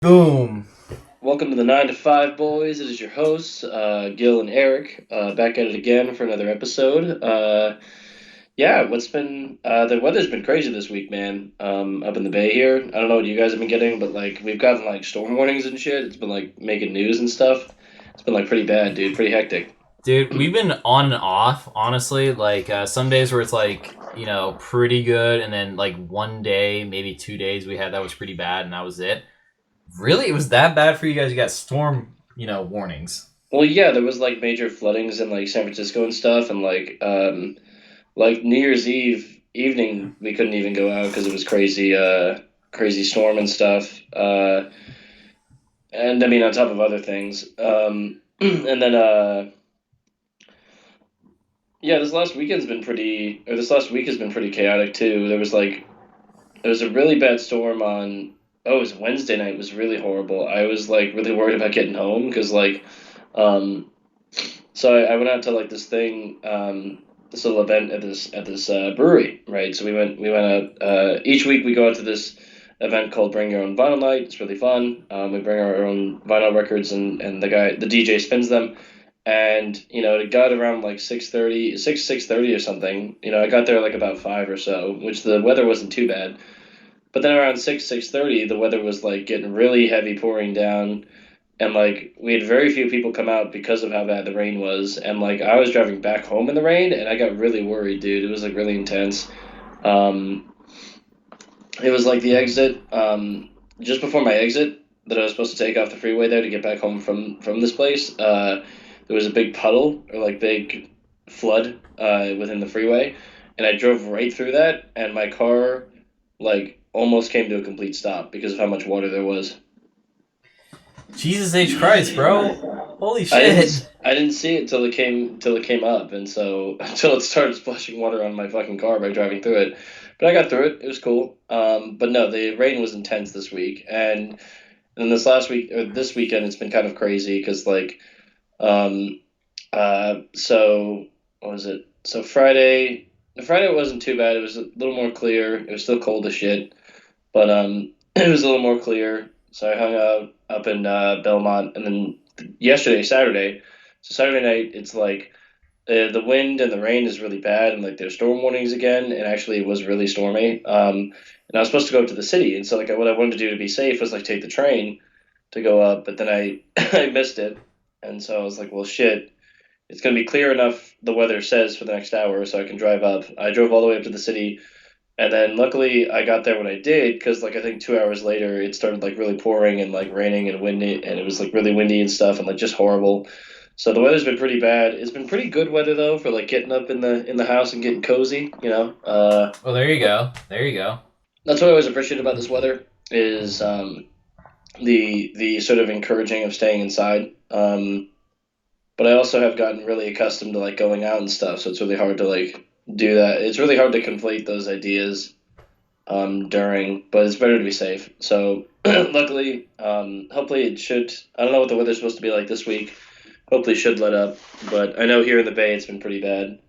Boom. Welcome to the 9 to 5 boys. It is your hosts, Gil and Erik, back at it again for another episode. The weather's been crazy this week, man. Up in the Bay here. I don't know what you guys have been getting, but like we've gotten like storm warnings and shit. It's been like making news and stuff. It's been like pretty bad, dude. Pretty hectic. Dude, we've been on and off, honestly. Some days where it's pretty good, and then like one day, maybe 2 days we had that was pretty bad, and that was it. Really? It was that bad for you guys? You got storm, warnings. Well, yeah, there was like major floodings in like San Francisco and stuff, and like New Year's Eve evening, we couldn't even go out because it was crazy, crazy storm and stuff. And I mean, on top of other things. And then, yeah, this last week has been pretty chaotic too. There was a really bad storm it was Wednesday night, was really horrible. I was like really worried about getting home because um, I went out to like this little event at this brewery, right? So we went out. Each week we go out to this event called Bring Your Own Vinyl Night. It's really fun. We bring our own vinyl records, and the DJ spins them. And it got around like 6:30 or something. I got there like about 5 or so, which the weather wasn't too bad. But then around 6:30, the weather was like getting really heavy, pouring down, and like we had very few people come out because of how bad the rain was. And like I was driving back home in the rain, and I got really worried, dude. It was like really intense. Um, it was like the exit, just before my exit that I was supposed to take off the freeway there to get back home from this place. There was a big puddle or like big flood within the freeway, and I drove right through that, and my car like almost came to a complete stop because of how much water there was. Jesus H. Christ, bro. Holy I shit. didn't I didn't see it till it came up, and so until it started splashing water on my fucking car by driving through it. But I got through it. It was cool. But no, the rain was intense this week, and then this weekend, it's been kind of crazy because um, so what was it? So Friday wasn't too bad. It was a little more clear. It was still cold as shit, but it was a little more clear. So I hung out up in Belmont, and then yesterday, Saturday. So Saturday night, it's like the wind and the rain is really bad, and like there's storm warnings again. And actually, it was really stormy. And I was supposed to go up to the city, and so like what I wanted to do to be safe was like take the train to go up, but then I I missed it, and so I was like, well, shit. It's going to be clear enough, the weather says, for the next hour, so I can drive up. I drove all the way up to the city, and then luckily I got there when I did, because like I think 2 hours later it started like really pouring and like raining and windy, and it was like really windy and stuff, and like just horrible. So the weather's been pretty bad. It's been pretty good weather though for like getting up in the house and getting cozy. Well, there you go. There you go. That's what I always appreciate about this weather is the sort of encouraging of staying inside. But I also have gotten really accustomed to like going out and stuff, so it's really hard to like do that. It's really hard to conflate those ideas during, but it's better to be safe. So luckily, hopefully it should. I don't know what the weather's supposed to be like this week. Hopefully, it should let up. But I know here in the Bay, it's been pretty bad.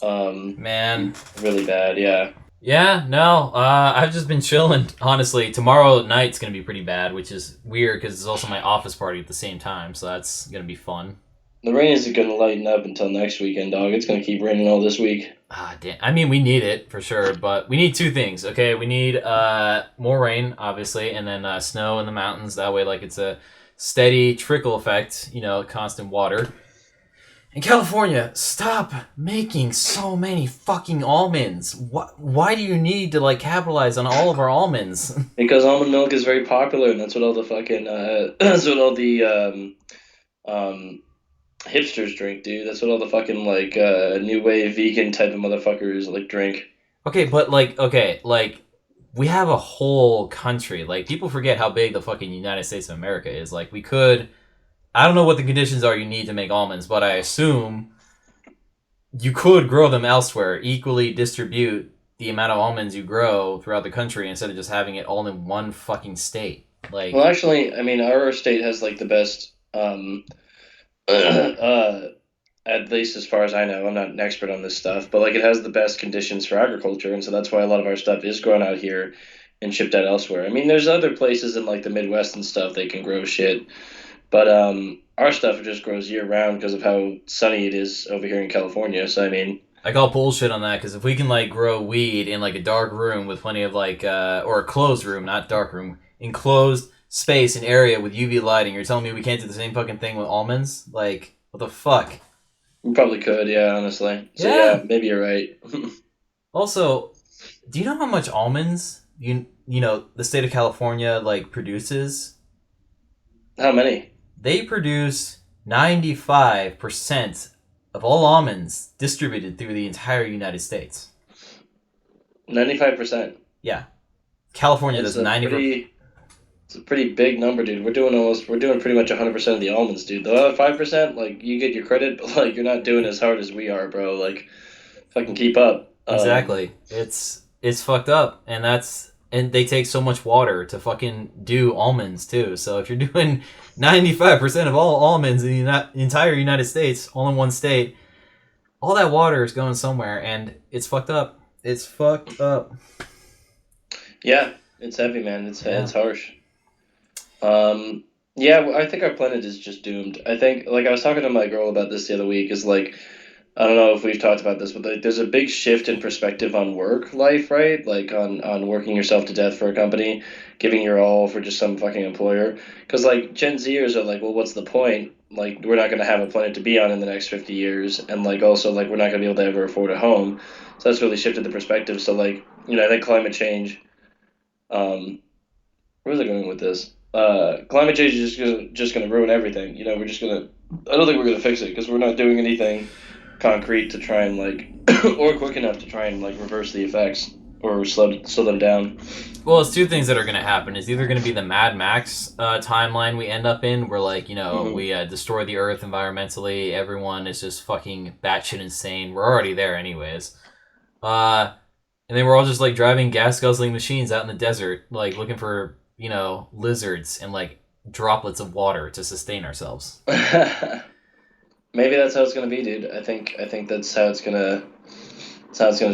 Man. Really bad. Yeah. Yeah, no, I've just been chilling, honestly. Tomorrow night's gonna be pretty bad, which is weird because it's also my office party at the same time, so that's gonna be fun. The rain isn't going to lighten up until next weekend, dog. It's going to keep raining all this week. Ah, damn. I mean, we need it for sure, but we need two things. Okay, we need more rain, obviously, and then snow in the mountains. That way, like it's a steady trickle effect. Constant water. In California, stop making so many fucking almonds. Why do you need to like capitalize on all of our almonds? Because almond milk is very popular, and that's what all the fucking that's what all the um hipsters drink, dude. That's what all the fucking like new wave vegan type of motherfuckers like drink. Okay, we have a whole country. Like people forget how big the fucking United States of America is. Like we could I don't know what the conditions are you need to make almonds, but I assume you could grow them elsewhere, equally distribute the amount of almonds you grow throughout the country instead of just having it all in one fucking state. Well, Like, actually, I mean, our state has like the best, uh, at least as far as I know. I'm not an expert on this stuff, but like it has the best conditions for agriculture, and so that's why a lot of our stuff is grown out here. and shipped out elsewhere. I mean, there's other places in like the Midwest and stuff they can grow shit, but our stuff just grows year round because of how sunny it is over here in California. So I mean, I call bullshit on that because if we can like grow weed in like a dark room with plenty of like or a closed room, not dark room, enclosed space and area with UV lighting, you're telling me we can't do the same fucking thing with almonds? Like what the fuck? we probably could, yeah, honestly. So Yeah. yeah, maybe you're right. Also, do you know how much almonds you know the state of California like produces? How many? They produce 95% of all almonds distributed through the entire United States. 95%. Yeah. California That's does a 90%. pretty. It's a pretty big number, dude. We're doing pretty much 100% of the almonds, dude. The other 5%, like you get your credit, but like you're not doing as hard as we are, bro. Like, fucking keep up. Exactly. It's fucked up, and they take so much water to fucking do almonds too. So if you're doing 95% of all almonds in the entire United States, all in one state, all that water is going somewhere, and it's fucked up. It's fucked up. Yeah, it's heavy, man. Yeah. It's harsh. Yeah, I think our planet is just doomed. I think, like, I was talking to my girl about this the other week. Is like, I don't know if we've talked about this, but like, there's a big shift in perspective on work life, right? Like on working yourself to death for a company, giving your all for just some fucking employer. Because like Gen Zers are like, well, what's the point? Like, we're not going to have a planet to be on in the next 50 years, and like also like we're not going to be able to ever afford a home. So that's really shifted the perspective. So like, I think climate change. Um, Where's I going with this? Climate change is just gonna ruin everything. We're just gonna. I don't think we're gonna fix it because we're not doing anything concrete to try and like, or quick enough to try and like reverse the effects or slow them down. Well, it's two things that are going to happen. It's either going to be the Mad Max timeline we end up in, where like Hmm. we destroy the Earth environmentally. Everyone is just fucking batshit insane. We're already there, anyways. Uh, and then we're all just like driving gas guzzling machines out in the desert, like looking for lizards and like droplets of water to sustain ourselves. Maybe that's how it's gonna be, dude. I think that's how it's gonna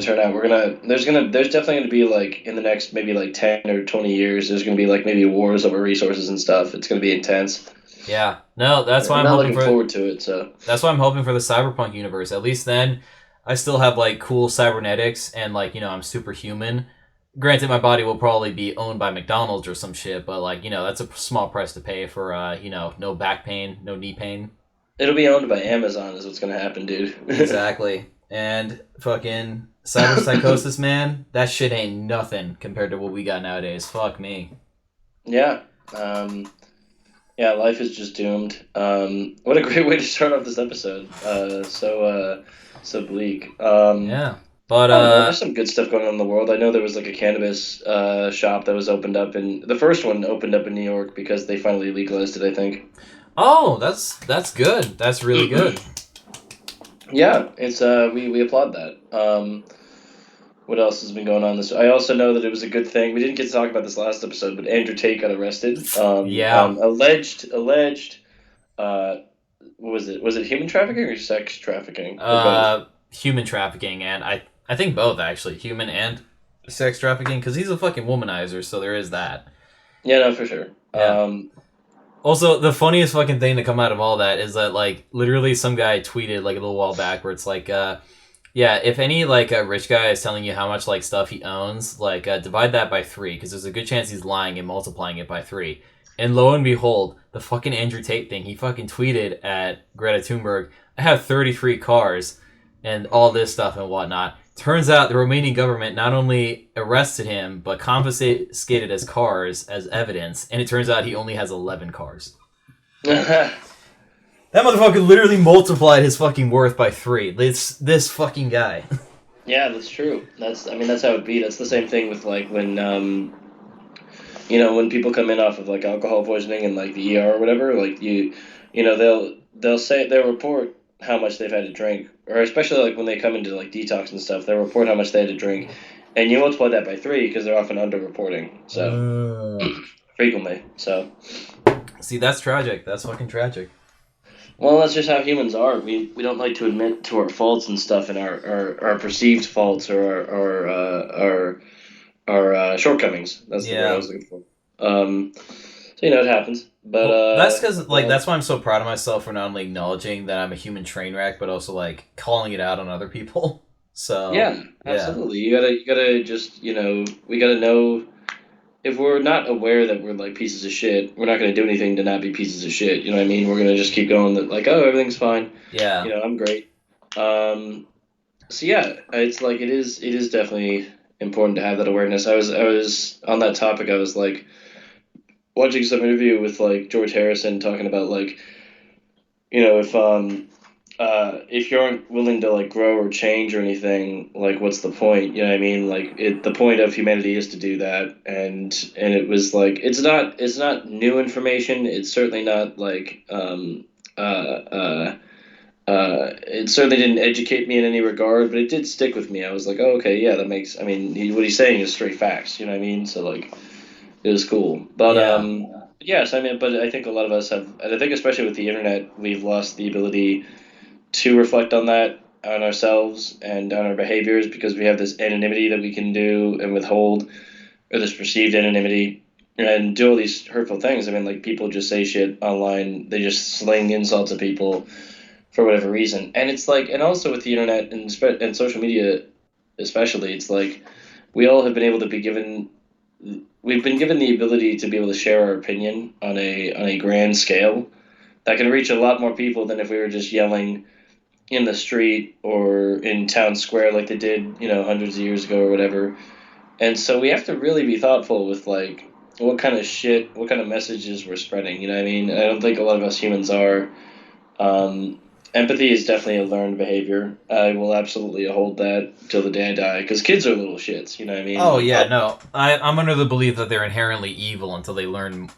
turn out. There's definitely gonna be like in the next maybe like 10 or 20 years. There's gonna be like maybe wars over resources and stuff. It's gonna be intense. Yeah, no, I'm not looking forward to it. So. that's why I'm hoping for the cyberpunk universe. At least then, I still have like cool cybernetics and like I'm superhuman. Granted, my body will probably be owned by McDonald's or some shit, but like that's a small price to pay for no back pain, no knee pain. It'll be owned by Amazon, is what's gonna happen, dude. Exactly. And fucking cyber psychosis, man, that shit ain't nothing compared to what we got nowadays. Fuck me. Yeah. Yeah, life is just doomed. What a great way to start off this episode. So bleak. Yeah. But I don't know. There's some good stuff going on in the world. I know there was like a cannabis shop that was opened up the first one opened up in New York because they finally legalized it, I think. oh, that's good. That's really good. Yeah, it's we applaud that. What else has been going on this? I also know that it was a good thing. We didn't get to talk about this last episode, but Andrew Tate got arrested Yeah. on alleged. Uh, what was it? Was it human trafficking or sex trafficking or both? Human trafficking, and I think both actually, human and sex trafficking, because he's a fucking womanizer, so there is that. Yeah, no, for sure. Yeah. Also, the funniest fucking thing to come out of all that is that like literally some guy tweeted like a little while back where it's like, yeah, if any like a rich guy is telling you how much like stuff he owns, like divide that by 3 because there's a good chance he's lying and multiplying it by 3. And lo and behold, the fucking Andrew Tate thing, he fucking tweeted at Greta Thunberg, I have 33 cars and all this stuff and whatnot. Turns out the Romanian government not only arrested him, but confiscated his cars as evidence, and it turns out he only has 11 cars. Yeah, That motherfucker literally multiplied his fucking worth by 3. This fucking guy. that's true. That's how it be. That's the same thing with like when people come in off of like alcohol poisoning and like the ER or whatever, like they'll report how much they've had to drink, or especially like when they come into like detox and stuff, they'll report how much they had to drink, and you multiply that by 3 because they're often underreporting. So frequently. So See, that's tragic. That's fucking tragic. well, that's just how humans are. We don't like to admit to our faults and stuff, and our perceived faults or our our shortcomings. That's the word I Yeah. was looking for. So it happens, but Well, that's because like yeah, that's why I'm so proud of myself for not only acknowledging that I'm a human train wreck, but also like calling it out on other people. So yeah, yeah, absolutely. You gotta just we gotta know if we're not aware that we're like pieces of shit, we're not gonna do anything to not be pieces of shit. You know what I mean? We're gonna just keep going that like, oh, everything's fine. yeah. I'm great. Um, so yeah, it's like it is definitely important to have that awareness. I was on that topic. I was like watching some interview with like George Harrison talking about like if you aren't willing to like grow or change or anything, like what's the point? You know what I mean? Like the point of humanity is to do that, and it was like it's not new information. It's certainly not like it certainly didn't educate me in any regard, but it did stick with me. I was like, oh, okay, yeah, that makes. I mean, what he's saying is straight facts. You know what I mean? So like, it was cool. But Yeah. yes, I mean, but I think a lot of us have, and I think especially with the internet, we've lost the ability to reflect on that, on ourselves and on our behaviors, because we have this anonymity that we can do and withhold, or this perceived anonymity, and do all these hurtful things. I mean, like people just say shit online. They just sling insults at people for whatever reason. And it's like, and also with the internet and social media, especially, it's like we all have been able to be given. We've been given the ability to be able to share our opinion on a grand scale that can reach a lot more people than if we were just yelling in the street or in town square like they did, hundreds of years ago or whatever. And so we have to really be thoughtful with like what kind of shit, what kind of messages we're spreading. You know what I mean? I don't think a lot of us humans are. Um, Empathy is definitely a learned behavior. I will absolutely hold that till the day I die because kids are little shits. You know what I mean? Oh Like yeah, no. I'm under the belief that they're inherently evil until they learn,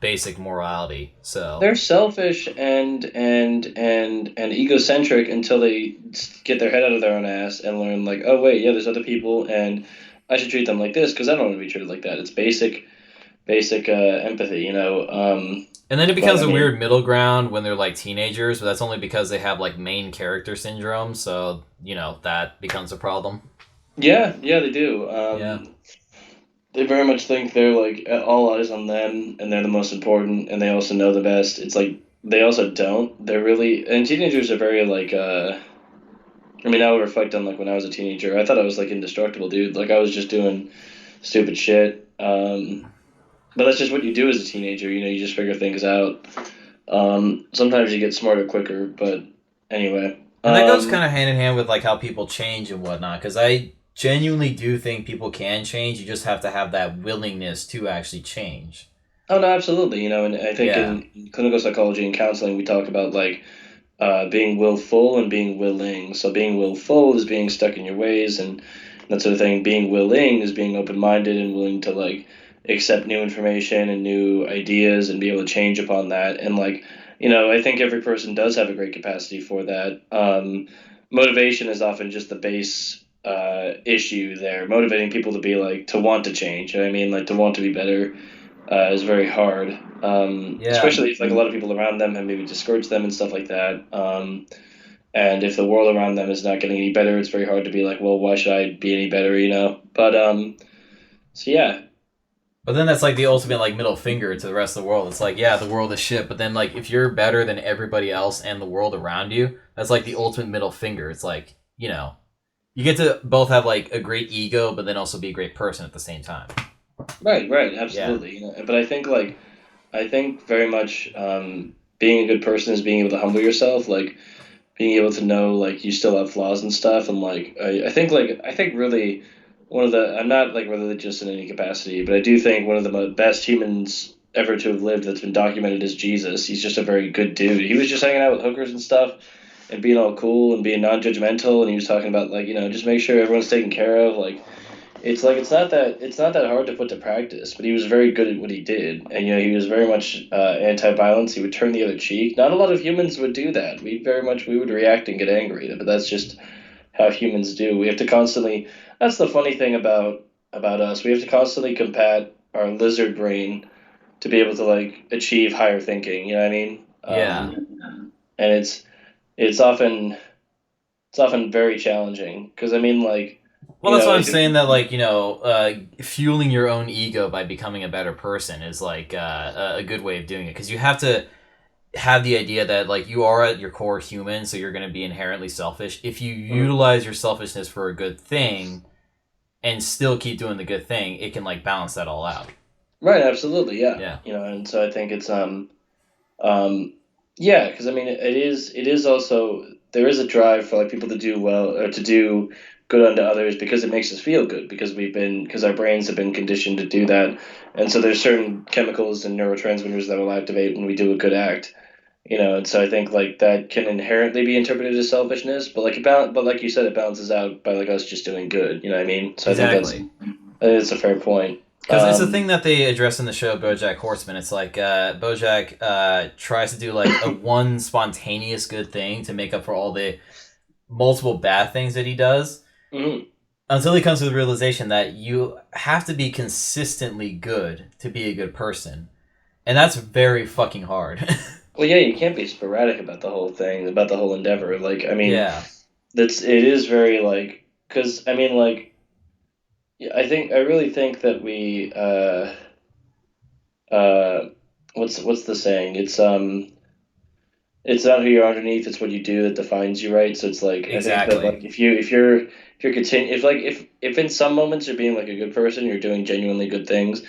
basic morality. So they're selfish and egocentric until they get their head out of their own ass and learn like, oh wait, yeah, there's other people and I should treat them like this because I don't want to be treated like that. It's basic empathy, and then it But becomes I a mean, weird middle ground when they're like teenagers, but that's only because they have like main character syndrome, so, that becomes a problem. yeah, yeah, they do. Yeah. They very much think they're like all eyes on them and they're the most important and they also know the best. It's like they also don't. They're really and teenagers are very like I mean, I would reflect on like when I was a teenager. I thought I was like indestructible, dude. Like I was just doing stupid shit. But that's just what you do as a teenager. You just figure things out. Sometimes you get smarter quicker, but anyway. And that goes kind of hand in hand with like how people change and whatnot, because I genuinely do think people can change. You just have to have that willingness to actually change. Oh no, absolutely. And I think Yeah. in clinical psychology and counseling, we talk about like being willful and being willing. So being willful is being stuck in your ways and that sort of thing. Being willing is being open minded and willing to like accept new information and new ideas and be able to change upon that. And like, I think every person does have a great capacity for that. Motivation is often just the base issue there. Motivating people to be like to want to change. You know what I mean? Like to want to be better is very hard, Yeah. especially if like a lot of people around them have maybe discouraged them and stuff like that. And if the world around them is not getting any better, it's very hard to be like, well, why should I be any better, But so yeah, But then that's like the ultimate like middle finger to the rest of the world. It's like, yeah, the world is shit, but then like if you're better than everybody else and the world around you, that's like the ultimate middle finger. It's like, you get to both have like a great ego, but then also be a great person at the same time. right, right, Yeah. absolutely. But I think very much being a good person is being able to humble yourself, like being able to know like you still have flaws and stuff, and like I think really one of the I'm not like religious in any capacity, but I do think one of the best humans ever to have lived that's been documented is Jesus. He's just a very good dude. He was just hanging out with hookers and stuff and being all cool and being non-judgmental, and he was talking about like just make sure everyone's taken care of. Like it's not that hard to put to practice, but he was very good at what he did, and he was very much anti-violence. He would turn the other cheek. Not a lot of humans would do that. We would react and get angry, but that's just how humans do. We have to constantly. That's the funny thing about us. We have to constantly combat our lizard brain to be able to like achieve higher thinking. You know what I mean? Yeah. And it's often very challenging because I mean like. Well, You that's know, why I'm like saying that, like, fueling your own ego by becoming a better person is like a good way of doing it, because you have to have the idea that like you are at your core human, so you're going to be inherently selfish. If you mhm. utilize your selfishness for a good thing and still keep doing the good thing, it can like balance that all out. Right, absolutely, yeah. Yeah, You know, and so I think it's um yeah, because I mean it is also there is a drive for like people to do well or to do good unto others because it makes us feel good because our brains have been conditioned to do that, and so there's certain chemicals and neurotransmitters that will activate when we do a good act. You know, and so I think like that can inherently be interpreted as selfishness, but but like you said, it balances out by like us just doing good. You know what I mean? So exactly. I think that's a fair point. Because it's a thing that they address in the show BoJack Horseman. It's like BoJack tries to do like a one spontaneous good thing to make up for all the multiple bad things that he does, Mhm. until he comes to the realization that you have to be consistently good to be a good person, and that's very fucking hard. Well, yeah, you can't be sporadic about the whole thing, about the whole endeavor. Like, I mean, Yeah, it is very like because I mean like yeah, I really think that we uh what's the saying? It's not who you're underneath, it's what you do that defines you, right? So it's like I think that exactly. like if you're continue if in some moments you're being like a good person, you're doing genuinely good things,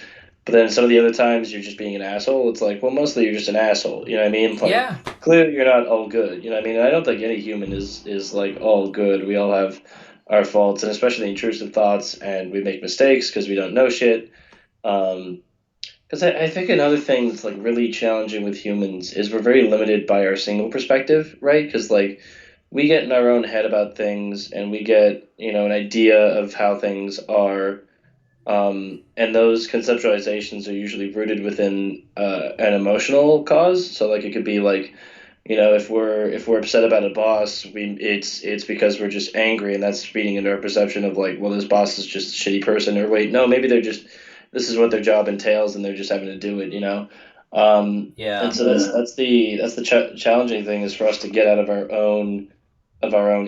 but then some of the other times you're just being an asshole, it's like, well, mostly you're just an asshole. You know what I mean? Like Yeah, clearly you're not all good. You know what I mean? And I don't think any human is like all good. We all have our faults and especially intrusive thoughts, and we make mistakes because we don't know shit. Um, because I think another thing that's like really challenging with humans is we're very limited by our single perspective, right? Because like we get in our own head about things and we get, you know, an idea of how things are. And those conceptualizations are usually rooted within an emotional cause. So like it could be like, you know, if we're upset about a boss, it's because we're just angry, and that's feeding into our perception of like, well, this boss is just a shitty person, or wait, no, maybe they're just this is what their job entails, and they're just having to do it, you know. And yeah. so that's the challenging thing is for us to get out of our own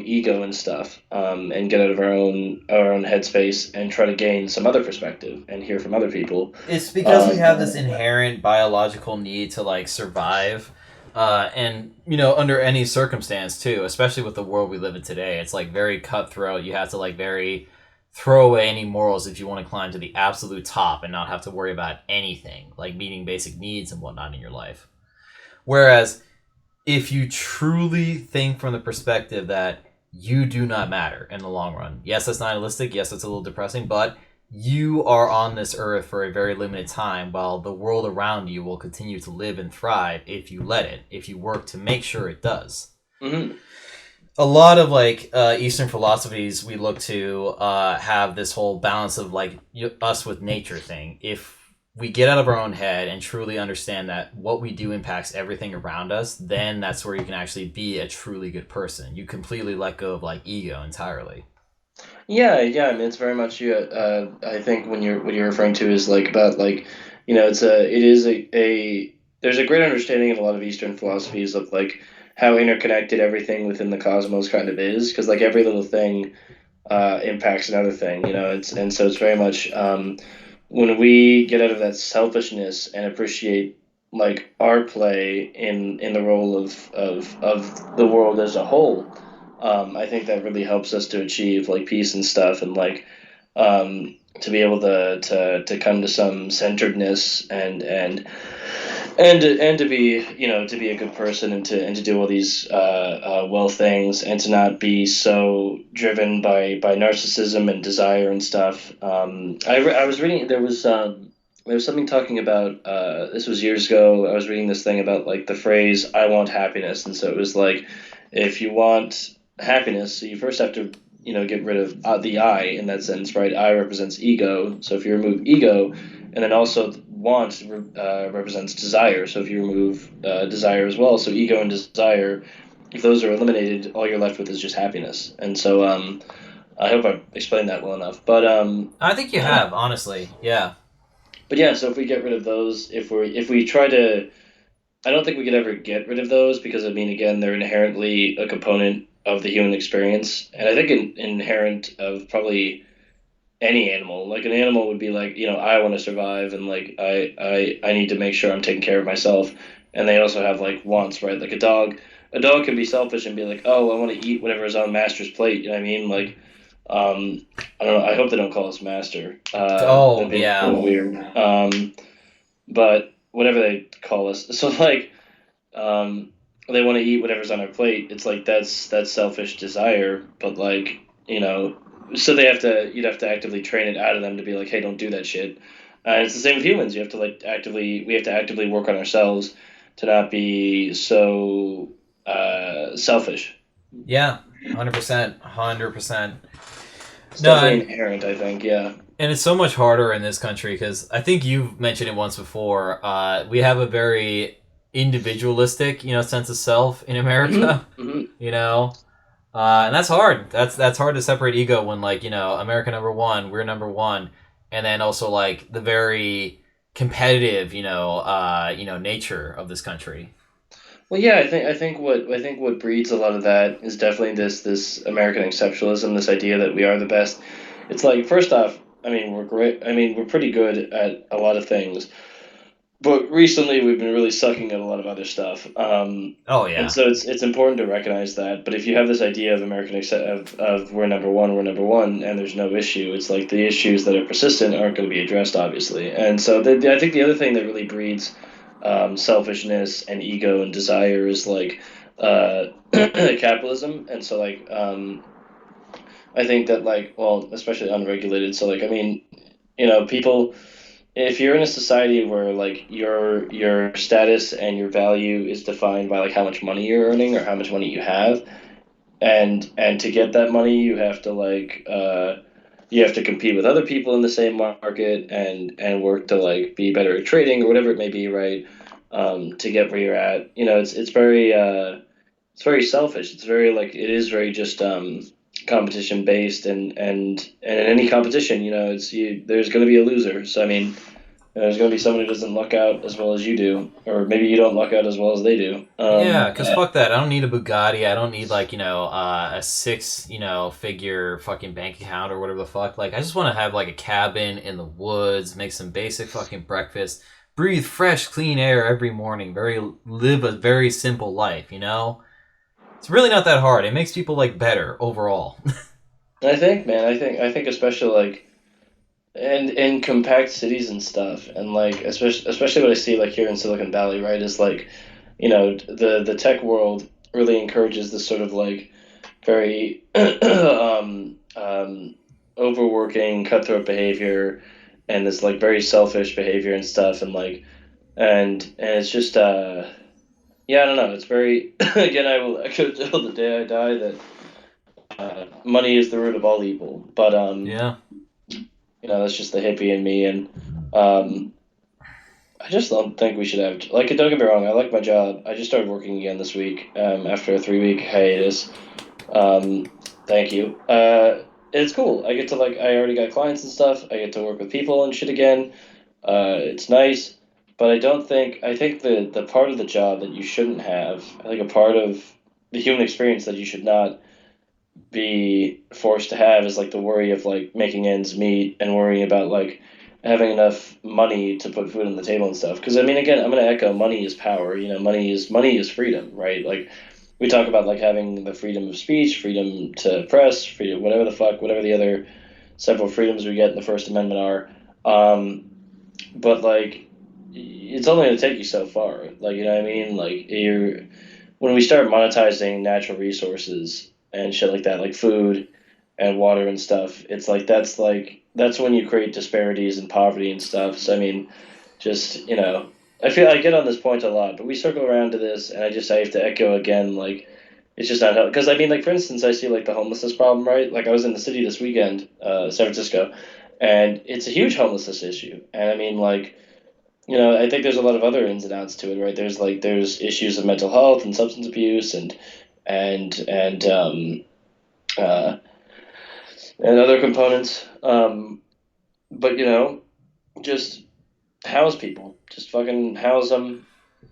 ego and stuff, and get out of our own headspace and try to gain some other perspective and hear from other people. It's because we Um, have this inherent biological need to like survive, and under any circumstance too, especially with the world we live in today. It's like very cutthroat. You have to like very throw away any morals if you want to climb to the absolute top and not have to worry about anything like meeting basic needs and whatnot in your life. Whereas if you truly think from the perspective that you do not matter in the long run, yes, that's nihilistic, yes, that's a little depressing, but you are on this earth for a very limited time while the world around you will continue to live and thrive if you let it, if you work to make sure it does. mhm. A lot of like Eastern philosophies we look to have this whole balance of like us with nature thing. If we get out of our own head and truly understand that what we do impacts everything around us, then that's where you can actually be a truly good person. You completely let go of like ego entirely. Yeah, yeah. I mean, it's very much you. I think what you're referring to is like about like, you know, it is a there's a great understanding in a lot of Eastern philosophies of like how interconnected everything within the cosmos kind of is, because like every little thing impacts another thing, you know. And so it's very much when we get out of that selfishness and appreciate like our play in the role of the world as a whole, I think that really helps us to achieve like peace and stuff, and like to be able to come to some centeredness and to be, you know, to be a good person and to do all these well things, and to not be so driven by narcissism and desire and stuff. I was reading there was something talking about this was years ago. I was reading this thing about like the phrase "I want happiness," and so it was like if you want happiness, you first have to, you know, get rid of the I in that sense, right? I represents ego, so if you remove ego, and then also want represents desire. So if you remove desire as well, so ego and desire, if those are eliminated, all you're left with is just happiness. And so I hope I explained that well enough. I think you have, honestly. Yeah. But yeah, so if we get rid of those, if we try to, I don't think we could ever get rid of those because I mean, again, they're inherently a component. of the human experience, and I think inherent of probably any animal. Like an animal would be like, I want to survive, and like I need to make sure I'm taking care of myself. And they also have like wants, right? Like a dog can be selfish and be like, oh, I want to eat whatever is on master's plate. You know what I mean? Like, I don't know. I hope they don't call us master. Oh That'd be a yeah, little weird. But whatever they call us, so like, um, they want to eat whatever's on our plate. It's like that's selfish desire, but like, so you'd have to actively train it out of them to be like, hey, don't do that shit. And it's the same with humans. You have to we have to actively work on ourselves to not be so selfish. yeah, 100%, 100%. It's No, definitely and inherent, I think. Yeah. it's so much harder in this country because I think you've mentioned it once before. We have a very individualistic, sense of self in Hmm. America. Hmm. You know, and that's hard. That's hard to separate ego when like America number one, we're number one, and then also like the very competitive, nature of this country. Well, yeah, I think what breeds a lot of that is definitely this American exceptionalism, this idea that we are the best. It's like, first off, I mean, we're great. I mean, we're pretty good at a lot of things, but recently we've been really sucking at a lot of other stuff. Oh And yeah, so it's important to recognize that. But if you have this idea of of we're number one, and there's no issue, it's like the issues that are persistent aren't going to be addressed, obviously. And so I think the other thing that really breeds selfishness and ego and desire is like capitalism. And so like I think that, like, well, especially unregulated. So like, I mean, people, if you're in a society where like your status and your value is defined by like how much money you're earning or how much money you have, and to get that money you have to compete with other people in the same market, and work to like be better at trading or whatever it may be, right? To get where you're at, it's very selfish. It's very like it is very just competition based, and in any competition, there's going to be a loser. So I mean, there's going to be someone who doesn't luck out as well as you do, or maybe you don't luck out as well as they do. yeah. Because fuck that. I don't need a Bugatti. I don't need like a six figure fucking bank account or whatever the fuck. Like I just want to have like a cabin in the woods, make some basic fucking breakfast, breathe fresh, clean air every morning. Live a very simple life. It's really not that hard. It makes people like better overall. I think, man, I think especially like and in compact cities and stuff, and like especially what I see like here in Silicon Valley, right, is like the tech world really encourages this sort of like very overworking, cutthroat behavior, and this like very selfish behavior and stuff, and like and it's just yeah, I don't know. It's very again. I will echo till the day I die that money is the root of all evil. But Yeah. that's just the hippie in me, and um, I just don't think we should have like. Don't get me wrong. I like my job. I just started working again this week after a 3 week hiatus. Um, Thank you. It's cool. I get to like. I already got clients and stuff. I get to work with people and shit again. It's nice, but I don't think. I think the part of the job that you shouldn't have, I think a part of the human experience that you should not be forced to have is like the worry of like making ends meet and worrying about like having enough money to put food on the table and stuff. Because I mean, again, I'm gonna echo, money is power. Money is freedom, right? Like we talk about like having the freedom of speech, freedom to press, freedom, whatever the fuck, whatever the other several freedoms we get in the First Amendment are. But like, it's only gonna take you so far. Like, you know what I mean? Like you're when we start monetizing natural resources and shit like that, like food and water and stuff, it's like that's when you create disparities and poverty and stuff. So I mean, just I feel I get on this point a lot, but we circle around to this, and I have to echo again, like it's just not because I mean, like for instance, I see like the homelessness problem, right? Like I was in the city this weekend, San Francisco, and it's a huge homelessness issue, and I mean like I think there's a lot of other ins and outs to it, right? There's issues of mental health and substance abuse and uh, and other components. But just house people, just fucking house them,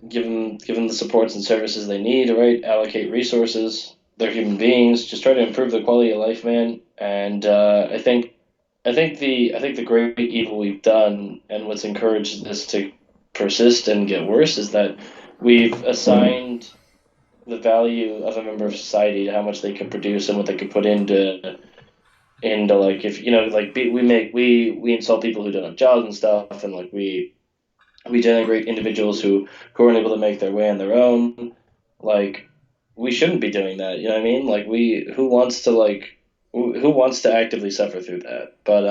give them the supports and services they need, right? Allocate resources. they're human beings. Just try to improve their quality of life, man. And I think the great evil we've done and what's encouraged this to persist and get worse is that we've assigned the value of a member of society to how much they can produce and what they can put into like if you know like we insult people who don't have jobs and stuff and like we denigrate individuals who aren't able to make their way on their own. Like we shouldn't be doing that. You know what I mean? Like we who wants to actively suffer through that? But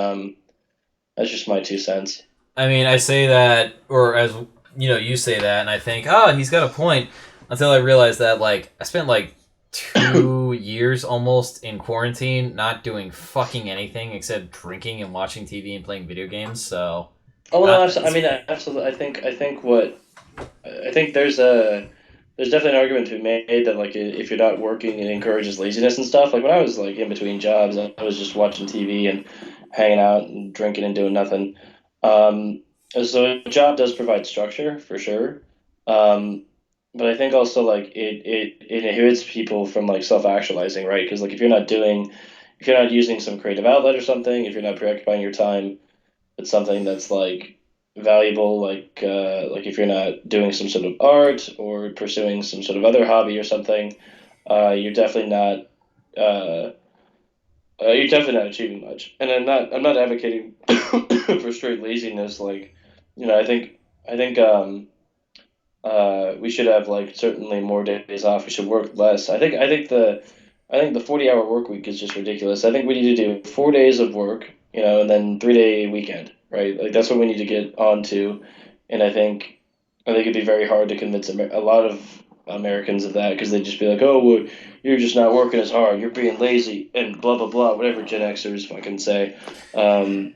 that's just my 2 cents. I mean, I say that, or as you say that, and I think, oh, he's got a point. Until I realized that, like, I spent like 2 years almost in quarantine, not doing fucking anything except drinking and watching TV and playing video games. So, Oh no, uh, I mean absolutely. I think there's definitely an argument to be made that like if you're not working, it encourages laziness and stuff. Like when I was like in between jobs, I was just watching TV and hanging out and drinking and doing nothing. Um, so a job does provide structure for sure. Um, but I think also like it inhibits people from like self actualizing, right? Because like if you're not using some creative outlet or something, if you're not preoccupying your time it's something that's like valuable, like if you're not doing some sort of art or pursuing some sort of other hobby or something, you're definitely not uh, you're definitely not achieving much. And I'm not advocating for straight laziness. Like I think we should have like certainly more days off. We should work less. I think the 40-hour work week is just ridiculous. I think we need to do 4 days of work, and then 3-day weekend, right? Like that's what we need to get onto. And I think it'd be very hard to convince a lot of Americans of that because they'd just be like, "Oh, well, you're just not working as hard. You're being lazy and blah blah blah." Whatever Gen Xers fucking say, um,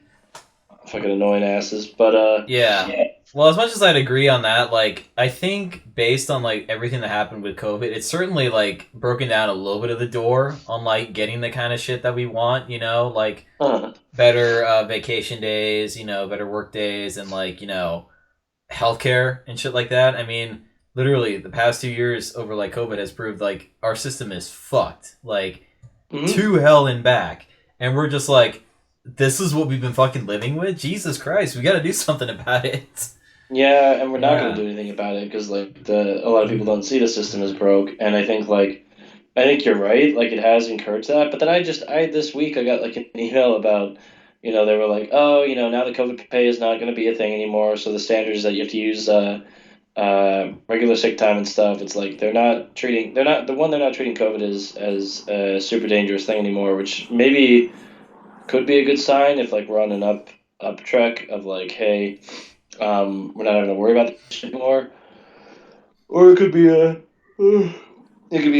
fucking annoying asses. But yeah. yeah. Well, as much as I'd agree on that, like, I think based on like everything that happened with COVID, it's certainly like broken down a little bit of the door on like getting the kind of shit that we want. Like Uh, better vacation days, better work days, and like healthcare and shit like that. I mean, literally, the past 2 years over like COVID has proved like our system is fucked, like mhm. to hell and back, and we're just like, this is what we've been fucking living with. Jesus Christ, we got to do something about it. Yeah, and we're not going to Yeah, do anything about it because like a lot of people don't see the system as broke, and I think you're right. Like it has encouraged that, but then I this week I got like an email about, they were like, oh, now the COVID pay is not going to be a thing anymore. So the standards that you have to use regular sick time and stuff. It's like they're not treating COVID as a super dangerous thing anymore, which maybe could be a good sign if like we're on an up trek of like, hey, we're not having to worry about this shit anymore. Or it could be a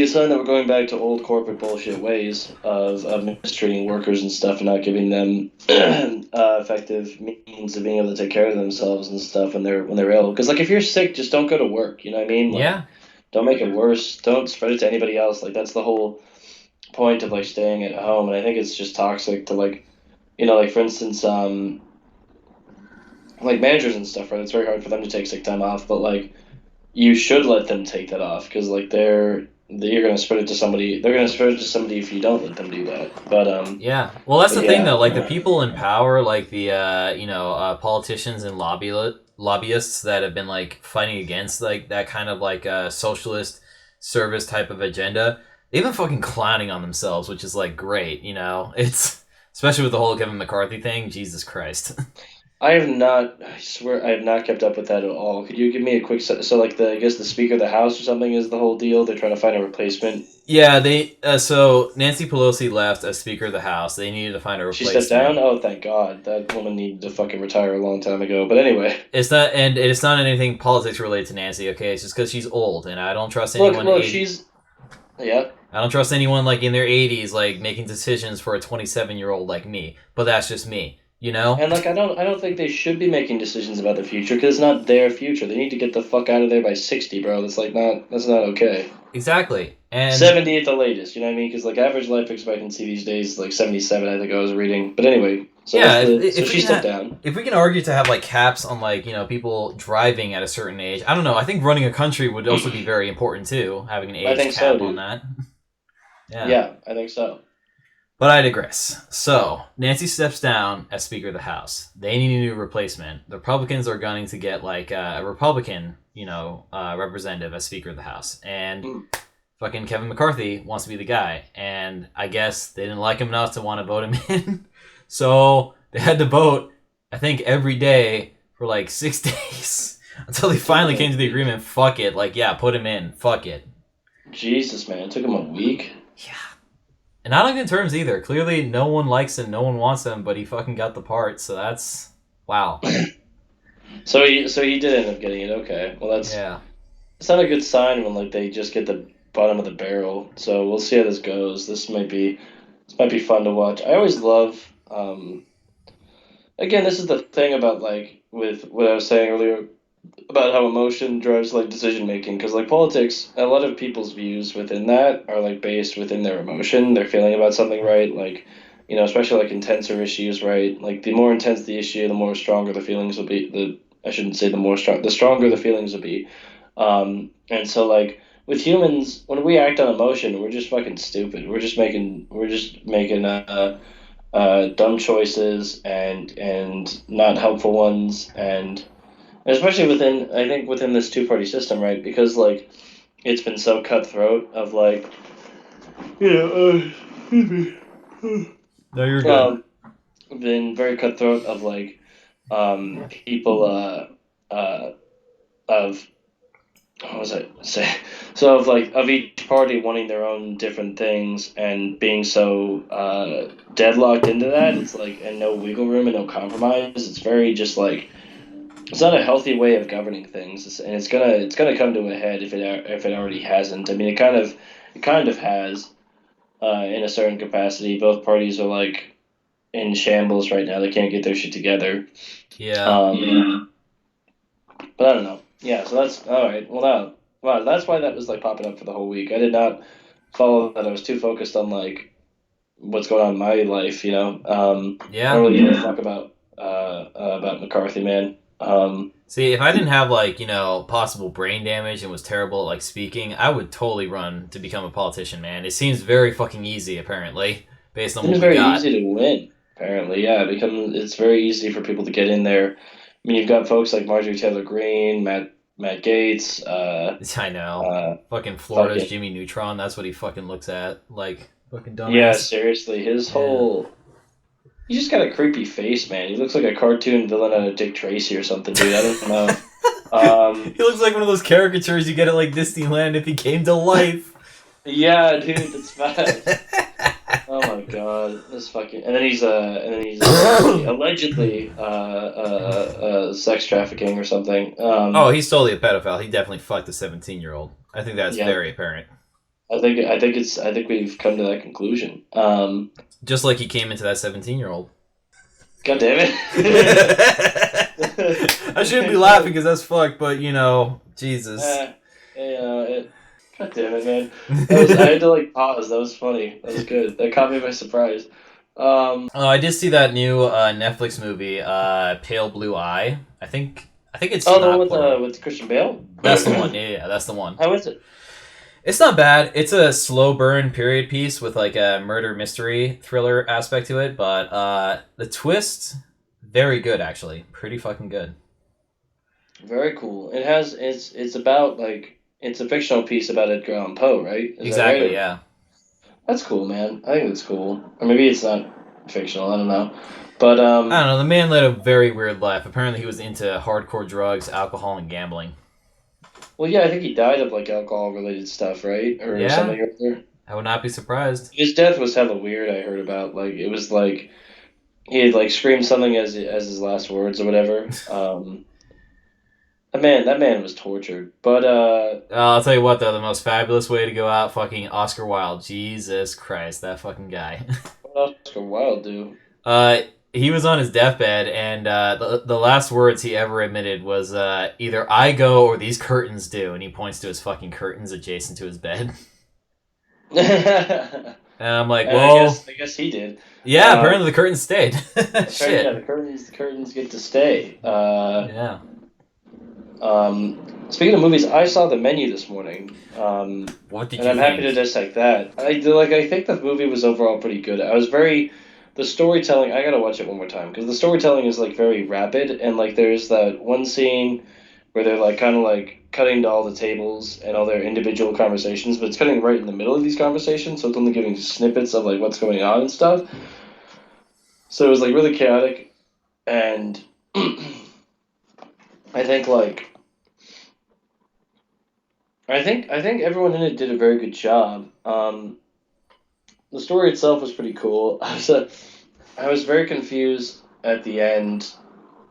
sign that we're going back to old corporate bullshit ways of mistreating workers and stuff and not giving them effective means of being able to take care of themselves and stuff when they're ill. Because like if you're sick, just don't go to work. You know what I mean? Like yeah. don't make it worse. Don't spread it to anybody else. Like that's the whole point of like staying at home. And I think it's just toxic to like like for instance like managers and stuff. Right? It's very hard for them to take sick time off, but like you should let them take that off because like you're gonna spread it to somebody. They're gonna spread it to somebody if you don't let them do that. Yeah. Well, that's But the thing, yeah, though. Like the people in power, like the politicians and lobbyists that have been like fighting against like that kind of like socialist service type of agenda. They've been fucking clowning on themselves, which is like great. It's especially with the whole Kevin McCarthy thing. Jesus Christ. I have not. I swear I have not kept up with that at all. Could you give me a quick so like the I guess the Speaker of the House or something is the whole deal. They're trying to find a replacement. Yeah, they so Nancy Pelosi left as Speaker of the House. They needed to find a She stepped down. replacement. Oh, thank God. That woman needed to fucking retire a long time ago. But anyway, It's not anything politics related to Nancy. Okay, it's just because she's old, and I don't trust look, anyone look, 80. she's yeah. I don't trust anyone like in their 80s like making decisions for a 27-year-old like me. But that's just me, you know? And like I don't think they should be making decisions about the future because it's not their future. They need to get the fuck out of there by 60, bro. That's not okay. Exactly. And 70 at the latest, you know what I mean? Because like average life expectancy these days is like 77, I think I was reading. But anyway, yeah, so if we she can stepped down. if we can argue to have like caps on like, people driving at a certain age. I don't know. I think running a country would also be very important too, having an I age think so, cap on dude. that. Yeah. Yeah, I think so. But I digress. So, Nancy steps down as Speaker of the House. They need a new replacement. The Republicans are gunning to get like a Republican, representative as Speaker of the House. And Mm. fucking Kevin McCarthy wants to be the guy. And I guess they didn't like him enough to want to vote him in. So they had to vote, I think, every day for like 6 days until they finally came to the agreement. Fuck it. Like, yeah, put him in. Fuck it. Jesus, man, it took him a week. Yeah. And not on good terms either. Clearly, no one likes him, no one wants him, but he fucking got the part. So that's wow. So he did end up getting it. Okay, well Yeah, it's not a good sign when like they just get the bottom of the barrel. So we'll see how this goes. This might be fun to watch. I always love. Again, this is the thing about like with what I was saying earlier about how emotion drives like decision making, because like politics, a lot of people's views within that are like based within their emotion, their feeling about something, right? Like, especially like intenser issues, right? Like the more intense the issue, the more stronger the feelings will be. The I shouldn't say the more strong, the stronger the feelings will be. And so like with humans, when we act on emotion, we're just fucking stupid. We're just making dumb choices and not helpful ones, and especially within, I think, within this two party system, right? Because like it's been so cutthroat of like, excuse me. no, you're good. um, been very cutthroat of like, people, of what was I say? So of like of each party wanting their own different things and being so deadlocked into that, it's like, and no wiggle room and no compromise. It's very just like it's not a healthy way of governing things, and it's gonna come to a head if it already hasn't. I mean, it kind of has, in a certain capacity. Both parties are like in shambles right now. They can't get their shit together. Yeah. Um, but I don't know. Yeah, so that's all right. Well, now, wow, that's why that was like popping up for the whole week. I did not follow that. I was too focused on like what's going on in my life. I Yeah. don't really give a fuck about McCarthy, man. See, if I didn't have like, possible brain damage and was terrible at like speaking, I would totally run to become a politician, man. It seems very fucking easy, apparently, based on It's what we very got. easy to win, apparently. Yeah, it's very easy for people to get in there. I mean, you've got folks like Marjorie Taylor Greene, Matt Gates, I know. uh, Fucking Florida's fucking Jimmy Neutron, that's what he fucking looks at. Like, fucking yeah, dumbass. seriously, his Yeah. whole he just got a creepy face, man. He looks like a cartoon villain out of Dick Tracy or something, dude. I don't know. He looks like one of those caricatures you get at like Disneyland if he came to life. Yeah, dude, that's bad. Oh my god, this fucking and then he's allegedly sex trafficking or something. Oh, he's totally a pedophile. He definitely fucked a 17-year-old. I think that's Yeah, very apparent. I think we've come to that conclusion. Just like he came into that 17-year-old. God damn I shouldn't be it. laughing because that's fucked, but Jesus. uh, God damn it, man. I had to like pause. That was funny. That was good. That caught me by surprise. Oh, I did see that new Netflix movie, Pale Blue Eye. I think it's Oh, the one not with plural. with Christian Bale. That's the one. Yeah, that's the one. How is it? It's not bad. It's a slow burn period piece with like a murder mystery thriller aspect to it, but the twist very good actually. Pretty fucking good. Very cool. It's about like it's a fictional piece about Edgar Allan Poe, right? Is that right? Exactly, Or yeah. that's cool, man. I think that's cool. Or maybe it's not fictional. I don't know. But I don't know. The man led a very weird life. Apparently, he was into hardcore drugs, alcohol, and gambling. well, yeah, I think he died of like alcohol related stuff, right, or Yeah, something or other. I would not be surprised. His death was hella weird. I heard about like it was like he had like screamed something as his last words or whatever. That man was tortured. But I'll tell you what, though, the most fabulous way to go out, fucking Oscar Wilde. Jesus Christ, that fucking guy. what else Oscar Wilde do? He was on his deathbed, and the last words he ever admitted was either I go or these curtains do, and he points to his fucking curtains adjacent to his bed. And And I'm like, I well, guess I guess he did. yeah, apparently the curtains stayed. Yeah, Shit. the curtains get to stay. Yeah. Speaking of movies, I saw The Menu this morning, What did and you I'm happy to think? dissect that. I think the movie was overall pretty good. The storytelling. I gotta watch it one more time because the storytelling is like very rapid, and like there's that one scene where they're like kind of like cutting to all the tables and all their individual conversations, but it's cutting right in the middle of these conversations, so it's only giving snippets of like what's going on and stuff. So it was like really chaotic, and I think like I think everyone in it did a very good job. The story itself was pretty cool. I was very confused at the end.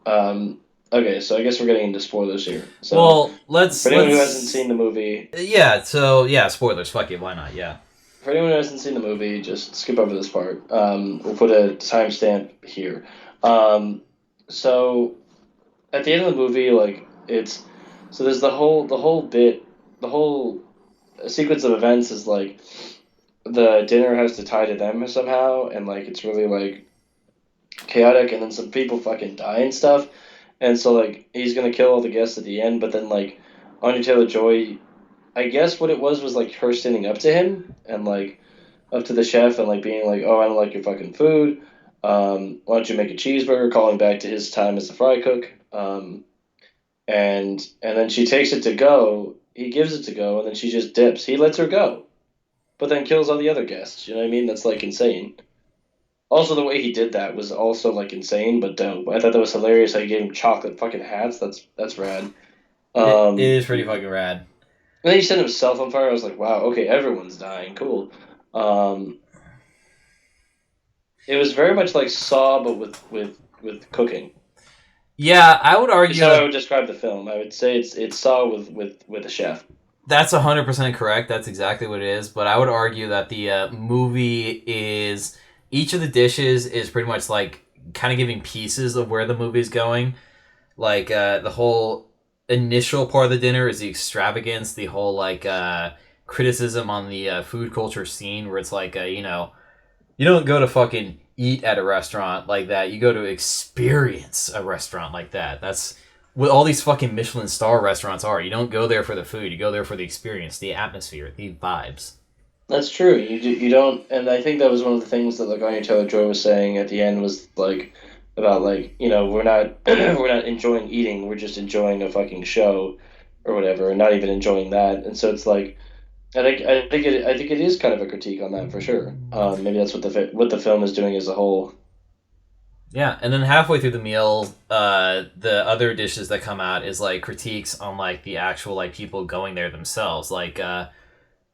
Um, okay, so I guess we're getting into spoilers here. So Well, for anyone who hasn't seen the movie, yeah. So yeah, spoilers. Fuck it. Why not? Yeah. for anyone who hasn't seen the movie, just skip over this part. We'll put a timestamp here. Um, so at the end of the movie, like it's so there's the whole sequence of events is like the dinner has to tie to them somehow, and like it's really like chaotic, and then some people fucking die and stuff, and so like he's gonna kill all the guests at the end, but then like Anya Taylor Joy, I guess what it was like her standing up to him and like up to the chef and like being like, oh, I don't like your fucking food. Why don't you make a cheeseburger? Calling back to his time as a fry cook. And then she takes it to go. He gives it to go, and then she just dips. He lets her go, but then kills all the other guests. You know what I mean? That's like insane. Also, the way he did that was also like insane, but dope. I thought that was hilarious. How he gave him chocolate fucking hats. That's rad. It And is pretty fucking rad. then he set himself on fire. I was like, wow, okay, everyone's dying. Cool. Um, it was very much like Saw, but with cooking. Yeah, I would Is argue how I that would describe the film. I would say it's Saw with a chef. that's 100% correct. That's exactly what it is. But I would argue that the movie is each of the dishes is pretty much like kind of giving pieces of where the movie is going. Like the whole initial part of the dinner is the extravagance, the whole like criticism on the food culture scene, where it's like you don't go to fucking eat at a restaurant like that. You go to experience a restaurant like that. That's what all these fucking Michelin star restaurants are. You don't go there for the food. You go there for the experience, the atmosphere, the vibes. That's true. You don't, and I think that was one of the things that like Anya Taylor Joy was saying at the end was like about like we're not we're not enjoying eating. We're just enjoying a fucking show or whatever, and not even enjoying that. And so it's like I think it is kind of a critique on that for sure. Maybe that's what the film is doing as a whole. Yeah, and then halfway through the meal, the other dishes that come out is like critiques on like the actual like people going there themselves. Like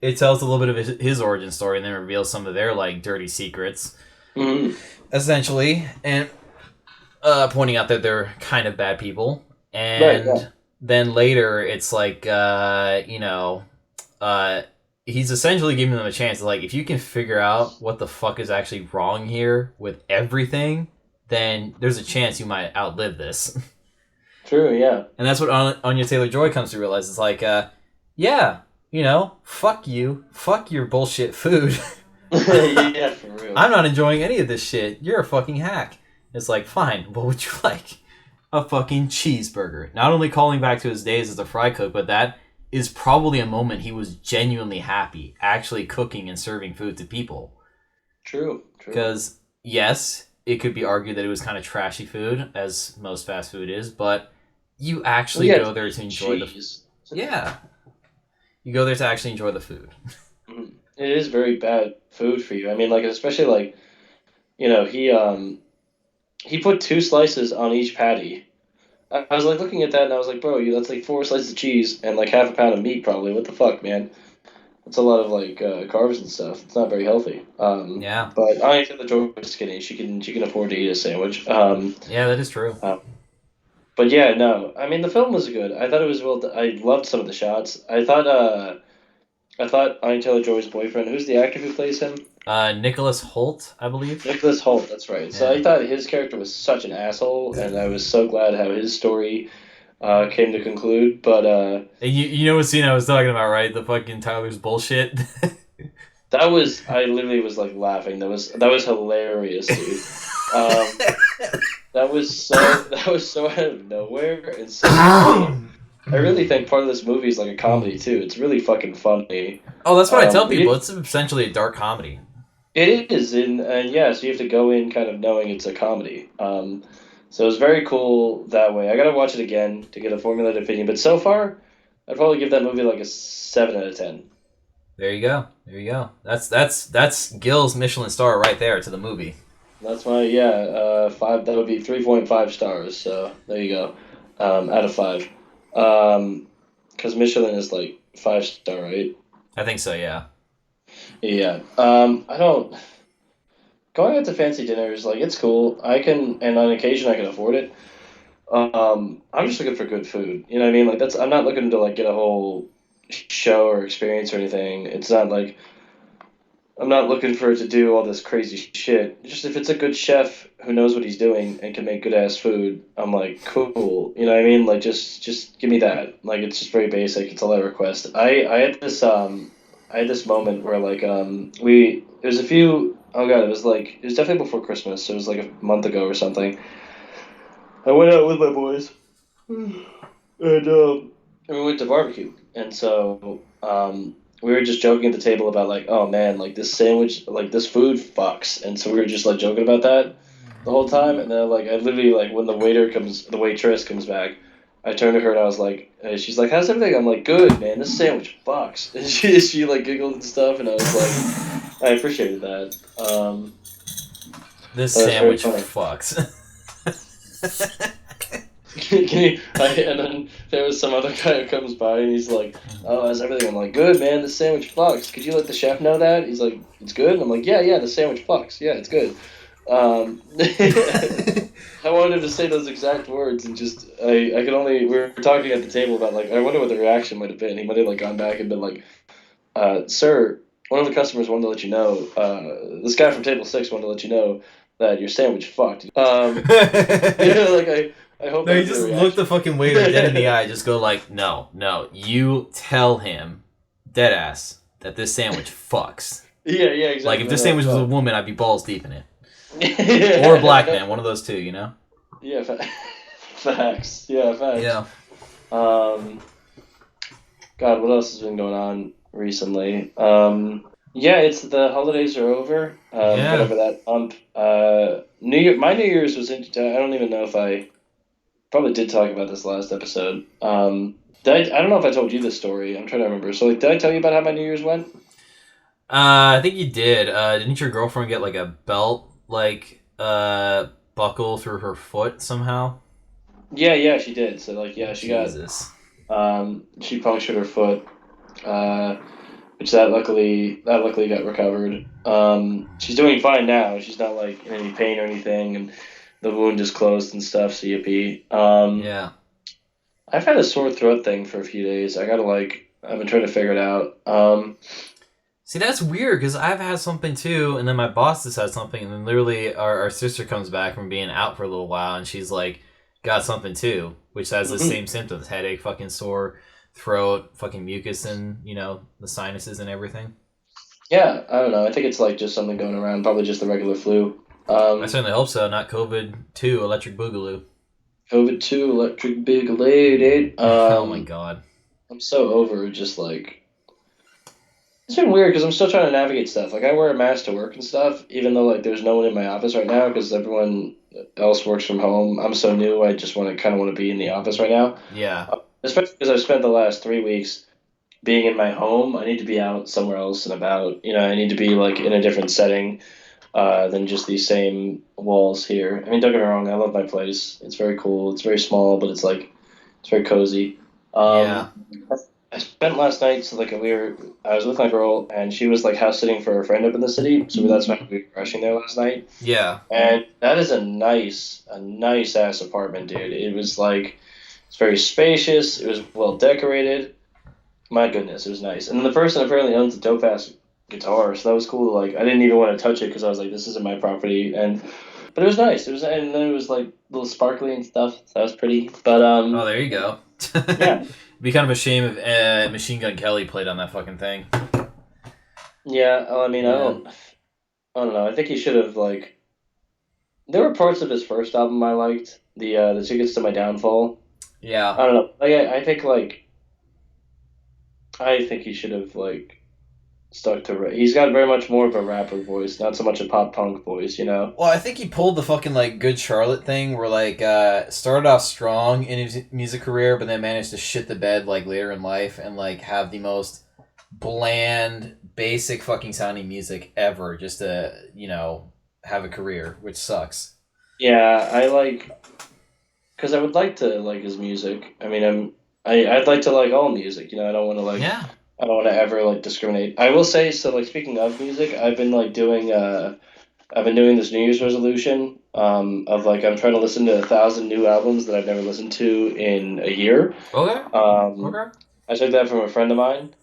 it tells a little bit of his origin story and then reveals some of their like dirty secrets, Hmm. essentially, and pointing out that they're kind of bad people. Right. Yeah. And then later, it's like uh, he's essentially giving them a chance. Like, if you can figure out what the fuck is actually wrong here with everything, then there's a chance you might outlive this. True. Yeah. And that's what Anya Taylor Joy comes to realize. It's like, yeah, fuck you, fuck your bullshit food. Yeah, for real. I'm not enjoying any of this shit. You're a fucking hack. It's like, fine, what would you like? A fucking cheeseburger. Not only calling back to his days as a fry cook, but that is probably a moment he was genuinely happy, actually cooking and serving food to people. True. True. Because, yes, it could be argued that it was kind of trashy food, as most fast food is, but you Well, actually yeah, go there to enjoy the... cheese. Yeah. You go there to actually enjoy the food. Mhm. It is very bad food for you. I mean, like especially like he put two slices on each patty. I was like looking at that and I was like, bro, that's like four slices of cheese and like half a pound of meat probably. What the fuck, man? That's a lot of like carbs and stuff. It's not very healthy. Yeah. But I think the Joy is skinny. She can afford to eat a sandwich. Yeah, that is true. Uh, but yeah, no. I mean, the film was good. I thought it was well. I loved some of the shots. I thought Anya Taylor Joy's boyfriend, who's the actor who plays him, Nicholas Holt, I believe. Nicholas Holt. That's right. So Yeah. I thought his character was such an asshole, and I was so glad how his story came to conclude. But You know what scene I was talking about, right? The fucking Tyler's bullshit. that was I literally was like laughing. That was hilarious, dude. Um, that was so out of nowhere and so funny. I really think part of this movie is like a comedy too. It's really fucking funny. Oh, that's what I tell people. We It's essentially a dark comedy. It is, and yeah, so you have to go in kind of knowing it's a comedy. So it's very cool that way. I gotta watch it again to get a formulated opinion, but so far, I'd probably give that movie like a 7 out of 10. There you go. There you go. That's Gil's Michelin star right there to the movie. That's my five. That would be 3.5 stars. So there you go, out of five. Because Michelin is like 5 star, right? I think so. Yeah. Yeah. I don't. Going out to fancy dinners, like it's cool. I can, and on occasion I can afford it. I'm just looking for good food. You know what I mean? Like that's. I'm not looking to like get a whole show or experience or anything. It's not like I'm not looking for it to do all this crazy shit. Just if it's a good chef who knows what he's doing and can make good ass food, I'm like cool. You know what I mean? Like just give me that. Like it's just very basic. It's all I request. I had this moment where like we it was a few oh god it was definitely before Christmas. So it was like a month ago or something. I went out with my boys and we went to barbecue. And so we were just joking at the table about like, oh man, like this sandwich, like this food fucks. And so we were just like joking about that the whole time. And then like I literally like when the waitress comes back, I turned to her and I was like, she's like, how's everything? I'm like, good man, this sandwich fucks. And she like giggled and stuff, and I was like, I appreciated that. This That was very sandwich funny. fucks. And then there was some other guy who comes by and he's like, "Oh, how's everything?" I'm like, "Good, man. The sandwich fucks. Could you let the chef know that?" He's like, "It's good." And I'm like, "Yeah, yeah. The sandwich fucks. Yeah, it's good." I wanted him to say those exact words, and just I could only we were talking at the table about like I wonder what the reaction might have been. He might have like gone back and been like, "Sir, one of the customers wanted to let you know. This guy from table 6 wanted to let you know that your sandwich fucked." Like I hope No, that you was the just look the reaction. fucking waiter dead in the eye. Just go like, no, no. You tell him, dead ass, that this sandwich fucks. Yeah, yeah, Like exactly. if No, this no, sandwich was a no. woman, I'd be balls deep in it, or a black Yeah, man, one of those two. You know? yeah, facts. Yeah, facts. Yeah. Um, God, what else has been going on recently? Yeah, it's the holidays are over. Got Yeah. over that ump. My New Year's was in. I don't even know if I probably did talk about this last episode. I don't know if I told you this story. I'm trying to remember. So, like, did I tell you about how my New Year's went? I think you did. Didn't your girlfriend get like a belt, like buckle through her foot somehow? Yeah, yeah, she did. So, like, yeah, Jesus. she punctured her foot. Uh, which that luckily got recovered. She's doing fine now. She's not like in any pain or anything, and the wound is closed and stuff. So yippee. Yeah. I've had a sore throat thing for a few days. I gotta like I've been trying to figure it out. See, that's weird because I've had something too, and then my boss has had something, and then literally our sister comes back from being out for a little while, and she's like, got something too, which has the Mhm. same symptoms: headache, fucking sore throat, fucking mucus, and the sinuses and everything. Yeah, I don't know. I think it's like just something going around. Probably just the regular flu. I certainly hope so. Not COVID-2, electric boogaloo. COVID 2, electric big lady. Oh my god. I'm so over just like it's been weird because I'm still trying to navigate stuff. Like I wear a mask to work and stuff, even though like there's no one in my office right now because everyone else works from home. I'm so new. I just want to kind of want to be in the office right now, Yeah. especially because I've spent the last 3 weeks being in my home. I need to be out somewhere else and about. You know, I need to be like in a different setting than just these same walls here. I mean, don't get me wrong. I love my place. It's very cool. It's very small, but it's like it's very cozy. Yeah. Um, I spent last night so like I was with my girl and she was like house sitting for a friend up in the city, so that's why we were crashing there last night. Yeah. And that is a nice ass apartment, dude. It was like it's very spacious. It was well decorated. My goodness, it was nice. And then the person apparently owns a dope ass guitar, so that was cool. Like I didn't even want to touch it because I was like, this isn't my property. And but it was nice. It was and then it was like a little sparkly and stuff. So that was pretty. But Oh, there you go. yeah. It'd be kind of a shame if Machine Gun Kelly played on that fucking thing. Yeah, well, I mean, Yeah. I don't know. I think he should have like. There were parts of his first album I liked. The Tickets to My Downfall. Yeah. I don't know. Like I think he should have like stuck to. He's got very much more of a rapper voice, not so much a pop punk voice. You know. Well, I think he pulled the fucking like Good Charlotte thing, where like started off strong in his music career, but then managed to shit the bed like later in life and like have the most bland, basic fucking sounding music ever, just to have a career, which sucks. Yeah, I like because I would like to like his music. I mean, I'd like to like all music. You know, Yeah. I don't want to ever like discriminate. I will say so. Like speaking of music, I've been doing this New Year's resolution of like I'm trying to listen to 1,000 new albums that I've never listened to in a year. Okay. Um, Okay. I took that from a friend of mine,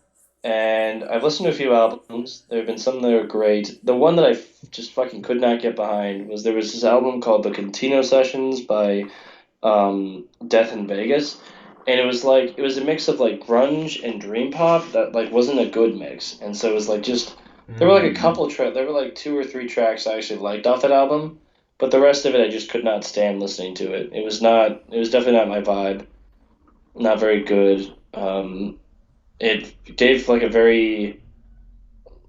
and I've listened to a few albums. There have been some that are great. The one that just fucking could not get behind was there was this album called The Contino Sessions by Death in Vegas, and it was a mix of like grunge and dream pop that like wasn't a good mix, and so it was like just there were like a Mm. couple track there were like two or three tracks I actually liked off that album, but the rest of it I just could not stand listening to it. It was definitely not my vibe. Not very good. It gave like a very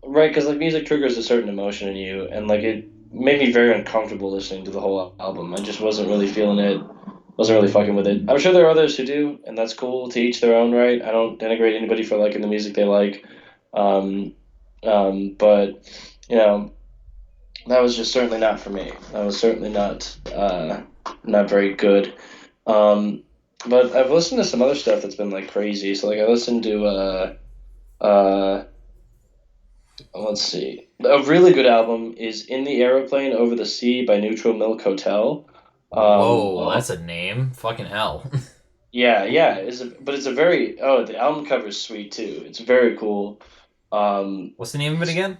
right because like music triggers a certain emotion in you, and like it made me very uncomfortable listening to the whole album. I just wasn't really feeling it. Wasn't really fucking with it. I'm sure there are others who do, and that's cool to each their own, right? I don't denigrate anybody for liking the music they like. Um, but you know, that was just certainly not for me. That was certainly not very good. Um, but I've listened to some other stuff that's been like crazy. So like I listened to uh, let's see, a really good album is "In the Aeroplane Over the Sea" by Neutral Milk Hotel. Whoa, that's a name. Fucking hell. Yeah, yeah, but it's a very the album cover is sweet too. It's very cool. Um, What's the name of it again?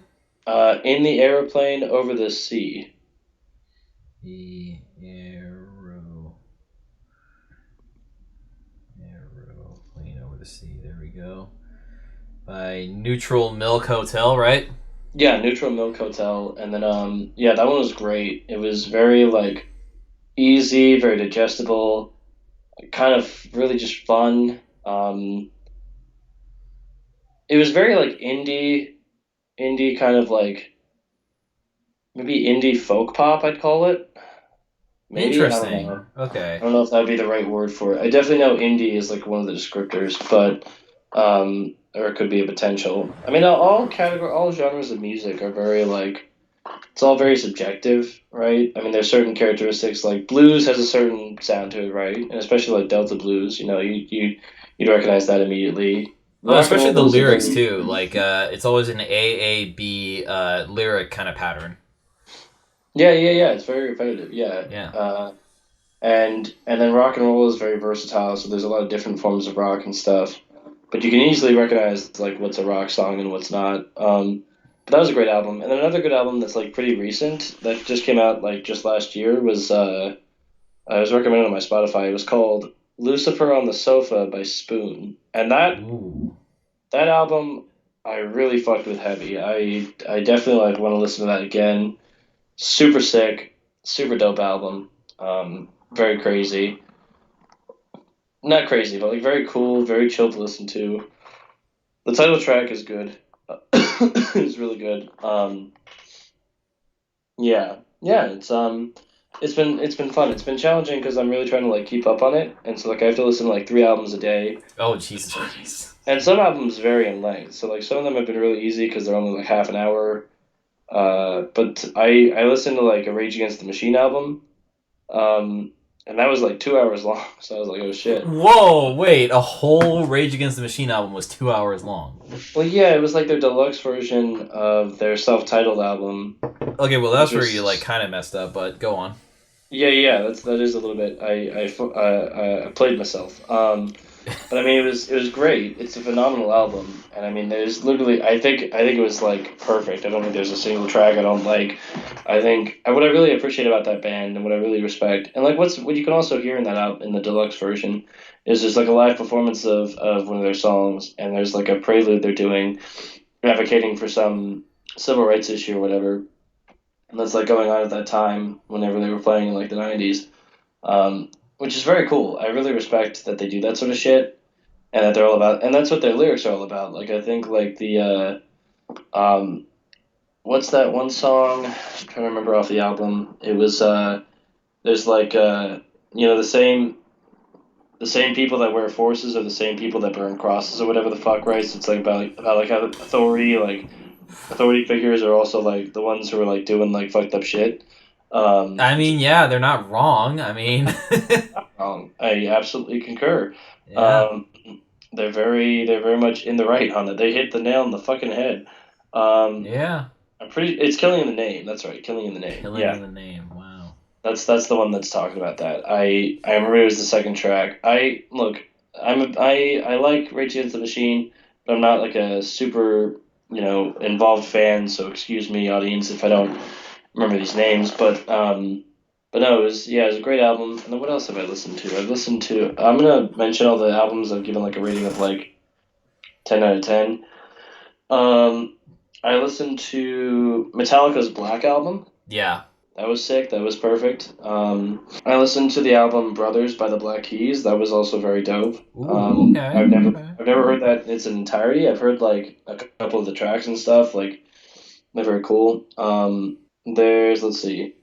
in the aeroplane over the sea. The aeroplane over the sea. There we go. By Neutral Milk Hotel, right? Yeah, Neutral Milk Hotel, and then yeah, that one was great. It was very like easy, very digestible, kind of really just fun. It was very like indie kind of like maybe indie folk pop, I'd call it. Maybe I don't Interesting. know. I Okay. don't know if that'd be the right word for it. I definitely know indie is like one of the descriptors, but or it could be a potential. I mean, all genres of music are very like it's all very subjective, right? I mean, there's certain characteristics like blues has a certain sound to it, right? And especially like Delta blues, you know, you'd recognize that immediately. Oh, Rock and especially the roll is a lyrics very too. Like, it's always an AAB lyric kind of pattern. yeah. It's very repetitive, yeah. Yeah. And then rock and roll is very versatile, so there's a lot of different forms of rock and stuff. But you can easily recognize like what's a rock song and what's not. But that was a great album. And then another good album that's like pretty recent that just came out like just last year was I was recommended on my Spotify. It was called Lucifer on the Sofa by Spoon. And Ooh. that album I really fucked with heavy. I definitely like want to listen to that again. Super sick, super dope album. Very crazy. Not crazy, but like very cool, very chill to listen to. The title track is good. It's really good. Yeah, it's been fun. It's been challenging because I'm really trying to like keep up on it, and so like I have to listen to like 3 albums a day, Oh, Jesus Christ. and some albums vary in length. So like some of them have been really easy because they're only like half an hour. But I listened to like a Rage Against the Machine album, and that was like 2 hours long. So I was like, oh shit. Whoa, wait. A whole Rage Against the Machine album was 2 hours long. Well, yeah, it was like their deluxe version of their self-titled album, Okay, well, which that's where you, like, was kind of messed up, but go on. yeah. That is a little bit. I played myself. But I mean, it was great. It's a phenomenal album, and I mean, there's literally. I think it was like perfect. I don't think there's a single track I don't like. I think what I really appreciate about that band and what I really respect, and like what you can also hear in that out in the deluxe version, is there's like a live performance of one of their songs, and there's like a prelude they're doing, advocating for some civil rights issue or whatever, and that's like going on at that time whenever they were playing in like the '90s. which is very cool. I really respect that they do that sort of shit, and that they're all about, and that's what their lyrics are all about. Like I think like what's that one song? I'm trying to remember off the album. It was there's like the same people that wear forces are the same people that burn crosses or whatever the fuck, right? So it's like about like how authority figures are also like the ones who are like doing like fucked up shit. I Which is mean, yeah, they're not wrong. I mean, not wrong. I absolutely concur. yeah, Um, they're very much in the right on it. They hit the nail on the fucking head. Um, yeah. it's Killing in the Name. That's right, Killing in the Name. Killing Yeah, in the Name. Wow. that's the one that's talking about that. I remember it was the second track. I look, I like Rage Against the Machine, but I'm not like a super involved fan. So excuse me, audience, if I don't remember these names. But no, it was a great album. And then what else have I listened to? I've listened to. I'm gonna mention all the albums I've given like a rating of like 10 out of 10. Um, I listened to Metallica's Black album. Yeah. That was sick. That was perfect. I listened to the album Brothers by the Black Keys. That was also very dope. Ooh, okay, okay. I've never heard that in its entirety. I've heard like a couple of the tracks and stuff. Like they're very cool. Let's see.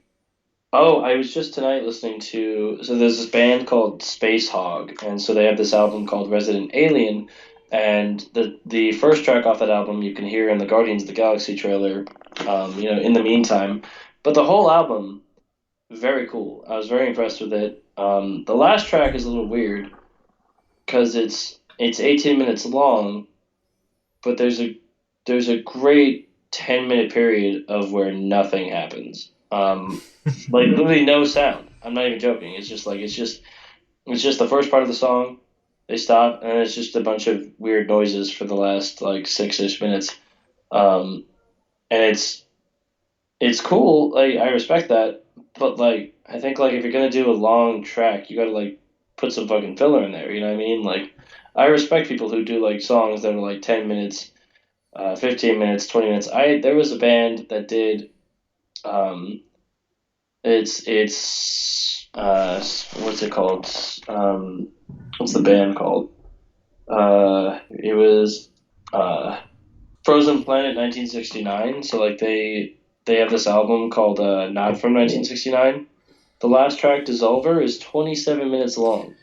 Oh, I was just tonight listening to. So there's this band called Space Hog, and so they have this album called Resident Alien, and the first track off that album you can hear in the Guardians of the Galaxy trailer. In the meantime, but the whole album very cool. I was very impressed with it. The last track is a little weird because it's 18 minutes long, but there's a great 10-minute period of where nothing happens. Like literally no sound. I'm not even joking. It's just the first part of the song. They stop and it's just a bunch of weird noises for the last like 6-ish minutes. Um, and it's cool. Like I respect that, but like I think like if you're gonna do a long track, you gotta like put some fucking filler in there. You know what I mean? Like I respect people who do like songs that are like 10 minutes, 15 minutes, 20 minutes. I There was a band that did um, what's it called? What's the band called? It was uh Frozen Planet 1969. So like they have this album called Not from 1969. The last track, Dissolver, is 27 minutes long.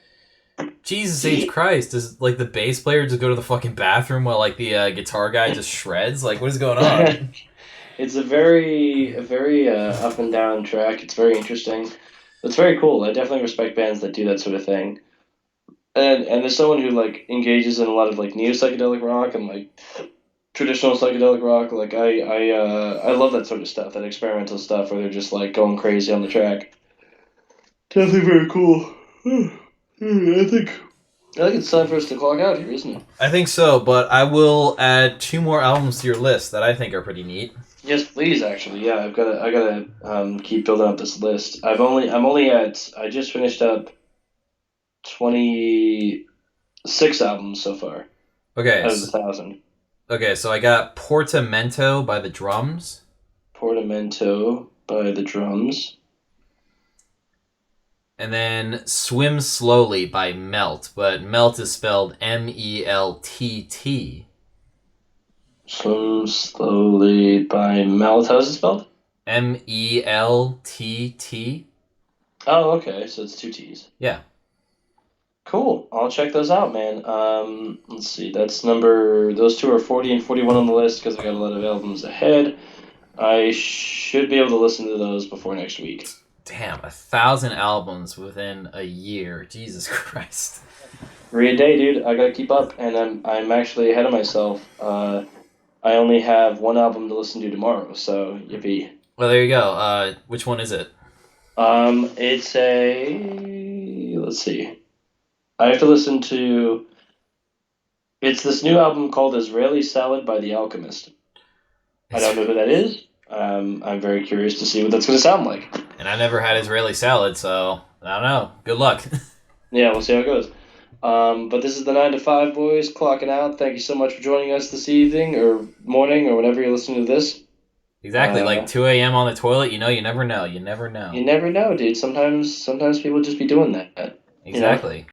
Jesus H Christ! Does like the bass player just go to the fucking bathroom while like the guitar guy just shreds? Like, what is going on? It's a very up and down track. It's very interesting. It's very cool. I definitely respect bands that do that sort of thing. And as someone who like engages in a lot of like neo psychedelic rock and like traditional psychedelic rock, like I love that sort of stuff, that experimental stuff where they're just like going crazy on the track. Definitely very cool. I think it's time for us to clock out here, isn't it? I think so, but I will add two more albums to your list that I think are pretty neat. Yes, please. Actually, yeah, I gotta keep building up this list. I just finished up 26 albums so far Okay, out of 1,000. okay, so I got Portamento by the Drums, Portamento by the Drums. and then Swim Slowly by Melt, but Melt is spelled Meltt. Swim Slowly by Melt. How's it spelled? Meltt. Oh, okay. So it's two T's. Yeah. Cool. I'll check those out, man. Let's see. Those two are 40 and 41 on the list because I got a lot of albums ahead. I should be able to listen to those before next week. Damn, 1,000 albums within a year. Jesus Christ. 3 a day, dude. I gotta keep up, and I'm actually ahead of myself. I only have one album to listen to tomorrow, so yippee. Well, there you go. Which one is it? It's a let's see. I have to listen to. It's this new album called Israeli Salad by The Alchemist. I don't know who that is. I'm very curious to see what that's going to sound like. And I never had Israeli salad, so I don't know. Good luck. Yeah, we'll see how it goes. But this is the 9 to 5 boys clocking out. Thank you so much for joining us this evening or morning or whenever you're listening to this. Exactly, like 2 a.m. on the toilet. You know, you never know. You never know. You never know, dude. Sometimes people just be doing that. You know. Exactly.